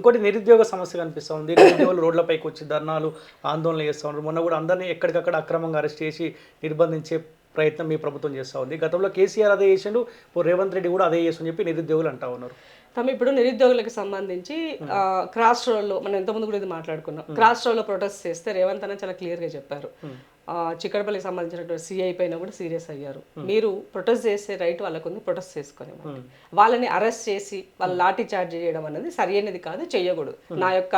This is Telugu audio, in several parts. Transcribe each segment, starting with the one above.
ఇంకోటి నిరుద్యోగ సమస్య కనిపిస్తూ ఉంది. నిరుద్యోగులు రోడ్లపైకి వచ్చి ధర్నాలు, ఆందోళనలు చేస్తూ ఉన్నారు. మొన్న కూడా అందరినీ ఎక్కడికక్కడ అక్రమంగా అరెస్ట్ చేసి నిర్బంధించే ప్రయత్నం మీ ప్రభుత్వం చేస్తూ ఉంది. గతంలో కేసీఆర్ అదే చేసిండు, ఇప్పుడు రేవంత్ రెడ్డి కూడా అదే చేస్తని చెప్పి నిరుద్యోగులు అంటా ఉన్నారు. ఇప్పుడు నిరుద్యోగులకు సంబంధించి క్రాస్ రోడ్లో మనం ఇంతకుముందు కూడా ఇది మాట్లాడుకున్నాం. క్రాస్ రోడ్లో ప్రొటెస్ట్ చేస్తే రేవంత్ అన్న చాలా క్లియర్గా చెప్పారు. చిక్కడపల్లికి సంబంధించినటువంటి సిఐ పైన కూడా సీరియస్ అయ్యారు. మీరు ప్రొటెస్ట్ చేసే రైట్ వాళ్ళకు ఉంది, ప్రొటెస్ట్ చేసుకునే వాళ్ళని అరెస్ట్ చేసి వాళ్ళ లాఠీ చార్జ్ చేయడం అనేది సరైనది కాదు, చెయ్యకూడదు. నా యొక్క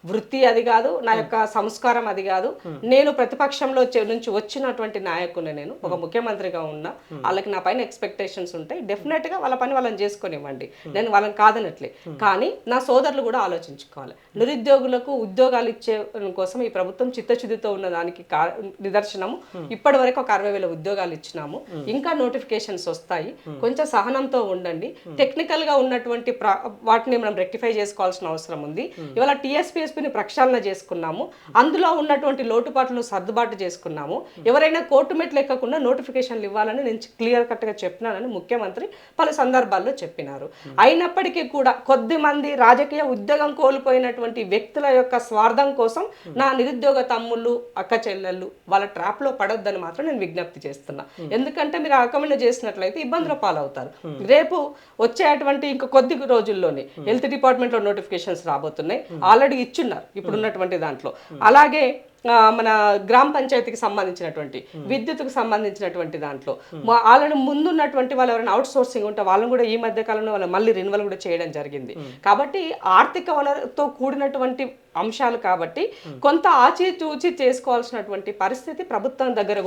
వృత్తి అది కాదు, నా యొక్క సంస్కారం అది కాదు. నేను ప్రతిపక్షంలో నుంచి వచ్చినటువంటి నాయకుని, నేను ఒక ముఖ్యమంత్రిగా ఉన్నా, వాళ్ళకి నా పైన ఎక్స్పెక్టేషన్స్ ఉంటాయి. డెఫినెట్ గా వాళ్ళ పని వాళ్ళని చేసుకునివ్వండి, నేను వాళ్ళని కాదనట్లే. కానీ నా సోదరులు కూడా ఆలోచించుకోవాలి. నిరుద్యోగులకు ఉద్యోగాలు ఇచ్చే కోసం ఈ ప్రభుత్వం చిత్తశుద్ధితో ఉన్న దానికి నిదర్శనము. ఇప్పటి వరకు ఒక 60,000 ఉద్యోగాలు ఇచ్చినాము, ఇంకా నోటిఫికేషన్స్ వస్తాయి. కొంచెం సహనంతో ఉండండి. టెక్నికల్ గా ఉన్నటువంటి వాటిని మనం రెక్టిఫై చేసుకోవాల్సిన అవసరం ఉంది. ఇవాళ టీఎస్పీఎస్పీని ప్రక్షాళన చేసుకున్నాము, అందులో ఉన్నటువంటి లోటుపాట్లను సర్దుబాటు చేసుకున్నాము. ఎవరైనా కోర్టు మెట్లు ఎక్కకుండా నోటిఫికేషన్లు ఇవ్వాలని నేను క్లియర్ కట్ గా చెప్పినానని ముఖ్యమంత్రి పలు సందర్భాల్లో చెప్పినారు. అయినప్పటికీ కూడా కొద్ది మంది రాజకీయ ఉద్యోగం కోల్పోయినటువంటి వ్యక్తుల యొక్క స్వార్థం కోసం నా నిరుద్యోగ తమ్ముళ్ళు, అక్క చెల్లెళ్ళు వాళ్ళ ట్రాప్ లో పడొద్దని మాత్రం నేను విజ్ఞప్తి చేస్తున్నా. ఎందుకంటే మీరు అకమెండ్ చేసినట్లయితే ఇబ్బందుల పాలవుతారు. రేపు వచ్చేటువంటి ఇంకా కొద్ది రోజుల్లోనే హెల్త్ డిపార్ట్మెంట్ లో నోటిఫికేషన్స్ రాబోతున్నాయి. ఆల్రెడీ ఇచ్చున్నారు ఇప్పుడున్నటువంటి దాంట్లో. అలాగే మన గ్రామ పంచాయతీకి సంబంధించినటువంటి విద్యుత్కు సంబంధించినటువంటి దాంట్లో వాళ్ళని ముందున్నటువంటి వాళ్ళు ఎవరైనా అవుట్ సోర్సింగ్ ఉంటే వాళ్ళని కూడా ఈ మధ్య కాలంలో వాళ్ళు మళ్ళీ రెన్యువల్ కూడా చేయడం జరిగింది. కాబట్టి ఆర్థిక వనరుతో కూడినటువంటి అంశాలు కాబట్టి కొంత ఆచితూచి చేసుకోవాల్సినటువంటి పరిస్థితి ప్రభుత్వం దగ్గర